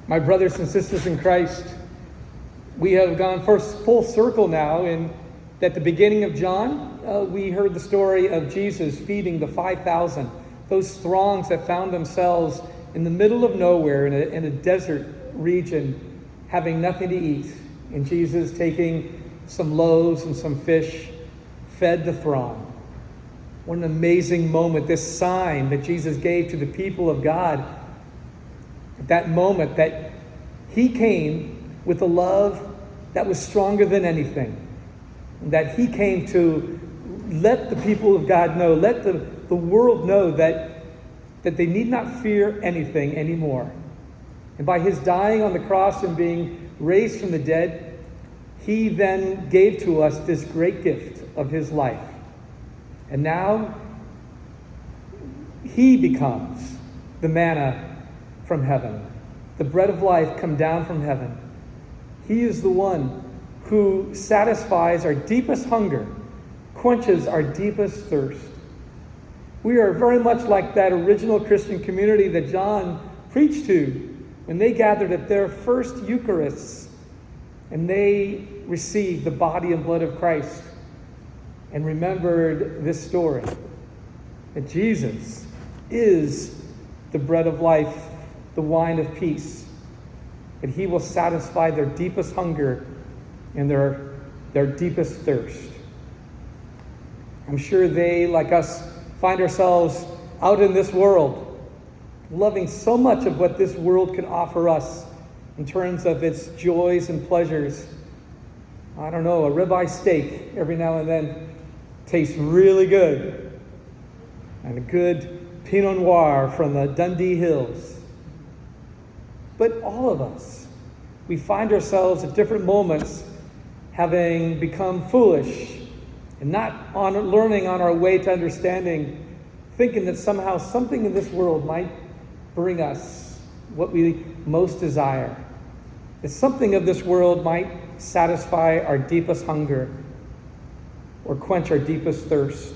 My brothers and sisters in Christ, we have gone first full circle now in at the beginning of John, we heard the story of Jesus feeding the 5,000, those throngs that found themselves in the middle of nowhere in a desert region, having nothing to eat. And Jesus, taking some loaves and some fish, fed the throng. What an amazing moment, this sign that Jesus gave to the people of God. At that moment that he came with a love that was stronger than anything. That he came to let the people of God know, let the world know that they need not fear anything anymore. And by his dying on the cross and being raised from the dead, he then gave to us this great gift of his life. And now he becomes the manna from heaven, the bread of life come down from heaven. He is the one who satisfies our deepest hunger, quenches our deepest thirst. We are very much like that original Christian community that John preached to when they gathered at their first Eucharists and they received the body and blood of Christ and remembered this story, that Jesus is the bread of life, the wine of peace, that he will satisfy their deepest hunger and their deepest thirst. I'm sure they, like us, find ourselves out in this world, loving so much of what this world can offer us in terms of its joys and pleasures. I don't know, a ribeye steak every now and then tastes really good. And a good Pinot Noir from the Dundee Hills. But all of us, we find ourselves at different moments having become foolish and not learning on our way to understanding, thinking that somehow something in this world might bring us what we most desire. That something of this world might satisfy our deepest hunger or quench our deepest thirst.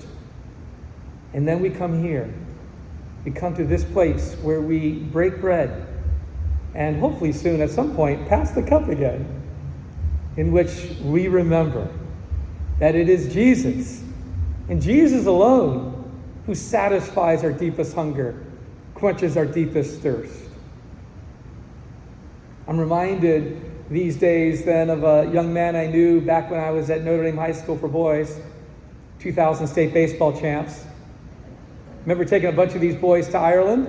And then we come here. We come to this place where we break bread and hopefully soon at some point pass the cup again, in which we remember that it is Jesus and Jesus alone who satisfies our deepest hunger, quenches our deepest thirst. I'm reminded these days then of a young man I knew back when I was at Notre Dame High School for Boys, 2000 state baseball champs. I remember taking a bunch of these boys to Ireland,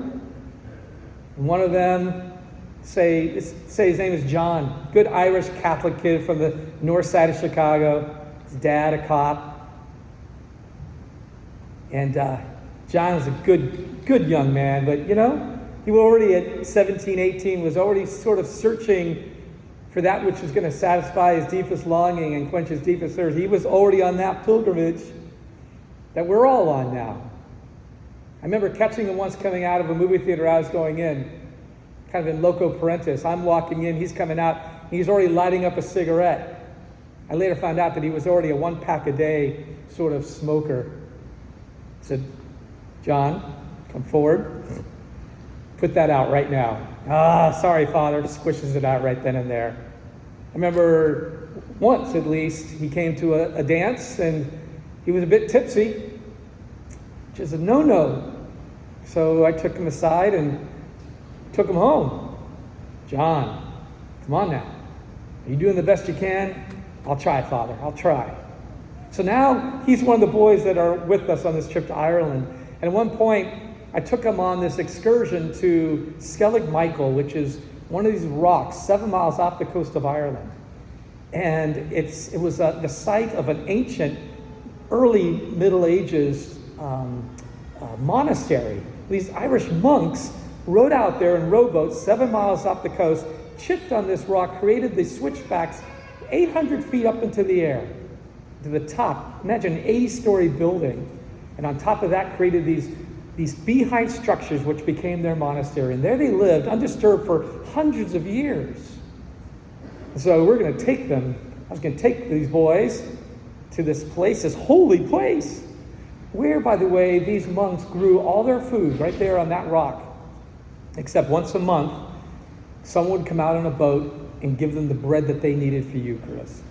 and one of them, say his name is John, good Irish Catholic kid from the north side of Chicago. His dad, a cop. And John was a good young man, but he was already at 17, 18, was already sort of searching for that which was going to satisfy his deepest longing and quench his deepest thirst. He was already on that pilgrimage that we're all on now. I remember catching him once coming out of a movie theater I was going in, kind of in loco parentis. I'm walking in, he's coming out, he's already lighting up a cigarette. I later found out that he was already a 1 pack a day sort of smoker. I said, John, come forward. Put that out right now. Sorry, Father. Squishes it out right then and there. I remember once at least, he came to a dance and he was a bit tipsy, which is a no-no. So I took him aside and took him home. John, come on now. Are you doing the best you can? I'll try, Father. I'll try. So now he's one of the boys that are with us on this trip to Ireland. And at one point, I took him on this excursion to Skellig Michael, which is one of these rocks 7 miles off the coast of Ireland. And it was the site of an ancient, early Middle Ages monastery. These Irish monks rode out there in rowboats 7 miles off the coast, chipped on this rock, created these switchbacks 800 feet up into the air to the top. Imagine an 80-story building. And on top of that created these beehive structures which became their monastery. And there they lived undisturbed for hundreds of years. And so we're going to take them. I was going to take these boys to this place, this holy place, where, by the way, these monks grew all their food right there on that rock. Except once a month, someone would come out on a boat and give them the bread that they needed for Eucharist.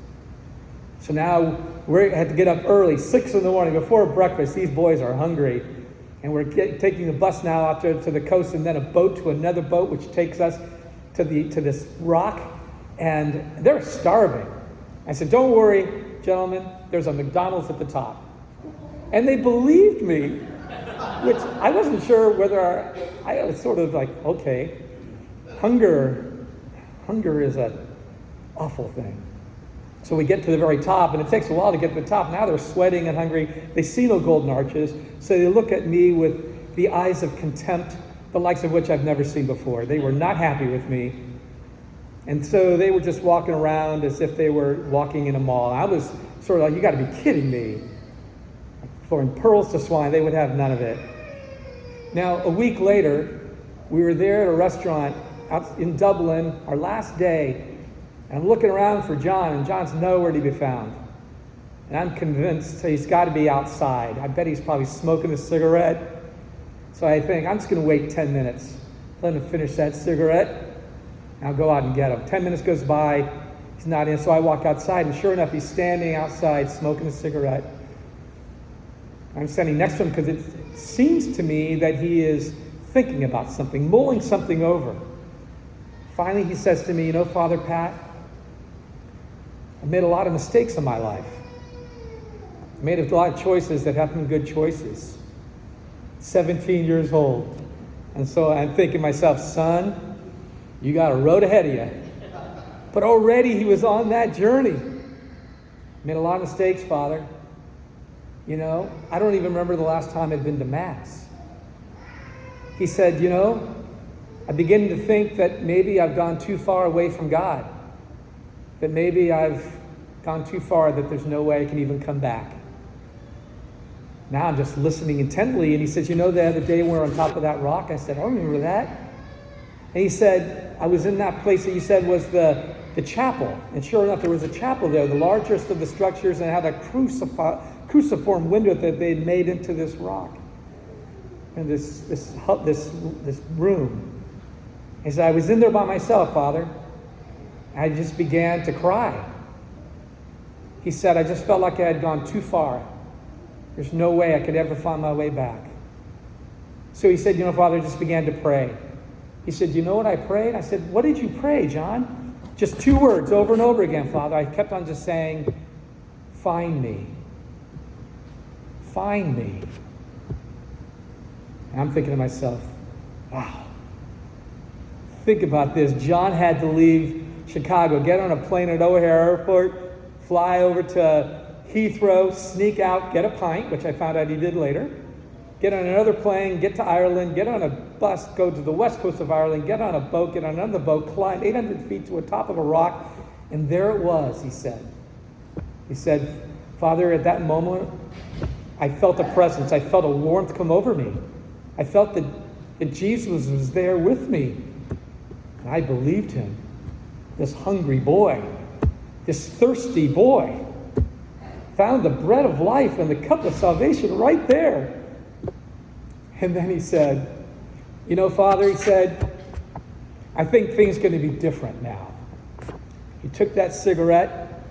So now we had to get up early, 6 in the morning, before breakfast. These boys are hungry. And we're taking the bus now out to the coast, and then a boat to another boat, which takes us to this rock. And they're starving. I said, don't worry, gentlemen, there's a McDonald's at the top. And they believed me, which I wasn't sure whether I was sort of like, okay, hunger is an awful thing. So we get to the very top, and it takes a while to get to the top. Now they're sweating and hungry. They see no golden arches, so they look at me with the eyes of contempt, the likes of which I've never seen before. They were not happy with me. And so they were just walking around as if they were walking in a mall. I was sort of like, you got to be kidding me. Throwing pearls to swine, they would have none of it. Now, a week later, we were there at a restaurant out in Dublin, our last day. And I'm looking around for John, and John's nowhere to be found. And I'm convinced he's got to be outside. I bet he's probably smoking a cigarette. So I think, I'm just going to wait 10 minutes. Let him finish that cigarette, and I'll go out and get him. 10 minutes goes by, he's not in, so I walk outside, and sure enough, he's standing outside smoking a cigarette. I'm standing next to him because it seems to me that he is thinking about something, mulling something over. Finally, he says to me, you know, Father Pat, I've made a lot of mistakes in my life. I made a lot of choices that haven't been good choices. 17 years old. And so I'm thinking to myself, son, you got a road ahead of you. But already he was on that journey. Made a lot of mistakes, Father. You know, I don't even remember the last time I'd been to Mass. He said, you know, I'm beginning to think that maybe I've gone too far away from God. That maybe I've gone too far, that there's no way I can even come back. Now I'm just listening intently, and he says, you know, the other day we were on top of that rock? I said, I remember that. And he said, I was in that place that you said was the chapel. And sure enough, there was a chapel there, the largest of the structures, and it had a cruciform window that they had made into this rock. And this room. He said, I was in there by myself, Father. I just began to cry. He said, I just felt like I had gone too far. There's no way I could ever find my way back. So he said, you know, Father, I just began to pray. He said, you know what I prayed? I said, what did you pray, John? Just 2 words over and over again, Father. I kept on just saying, find me. Find me. And I'm thinking to myself, wow. Think about this. John had to leave Chicago, get on a plane at O'Hare Airport, fly over to Heathrow, sneak out, get a pint, which I found out he did later, get on another plane, get to Ireland, get on a bus, go to the west coast of Ireland, get on a boat, get on another boat, climb 800 feet to the top of a rock, and there it was, he said. He said, Father, at that moment, I felt a presence. I felt a warmth come over me. I felt that Jesus was there with me. And I believed him. This hungry boy, this thirsty boy, found the bread of life and the cup of salvation right there. And then he said, you know, Father, he said, I think things are going to be different now. He took that cigarette,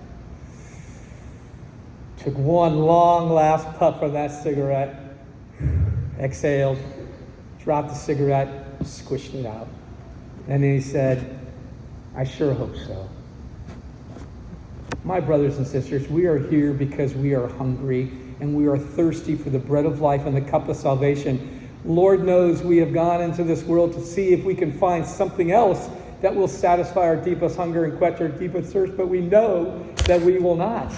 took one long last puff of that cigarette, exhaled, dropped the cigarette, squished it out. And then he said, I sure hope so. My brothers and sisters, we are here because we are hungry and we are thirsty for the bread of life and the cup of salvation. Lord knows we have gone into this world to see if we can find something else that will satisfy our deepest hunger and quench our deepest thirst, but we know that we will not.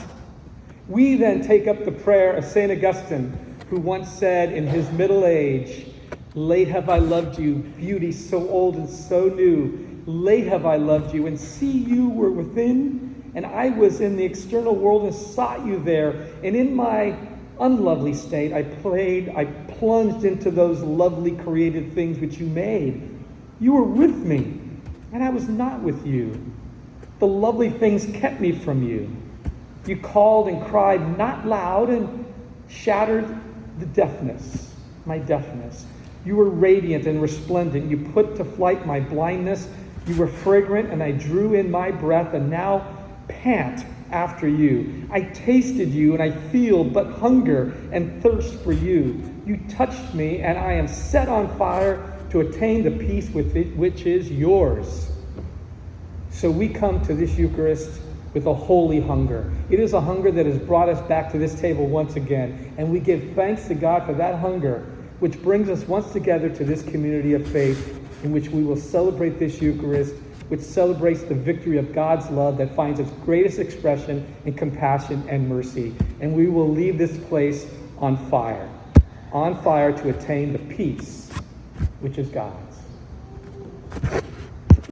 We then take up the prayer of St. Augustine, who once said in his middle age, late have I loved you, beauty so old and so new. Late have I loved you, and see you were within, and I was in the external world and sought you there. And in my unlovely state, I plunged into those lovely created things which you made. You were with me, and I was not with you. The lovely things kept me from you. You called and cried not loud and shattered my deafness. You were radiant and resplendent. You put to flight my blindness. You were fragrant, and I drew in my breath, and now pant after you. I tasted you, and I feel but hunger and thirst for you. You touched me, and I am set on fire to attain the peace which is yours. So we come to this Eucharist with a holy hunger. It is a hunger that has brought us back to this table once again, and we give thanks to God for that hunger, which brings us once together to this community of faith in which we will celebrate this Eucharist, which celebrates the victory of God's love that finds its greatest expression in compassion and mercy. And we will leave this place on fire to attain the peace which is God's.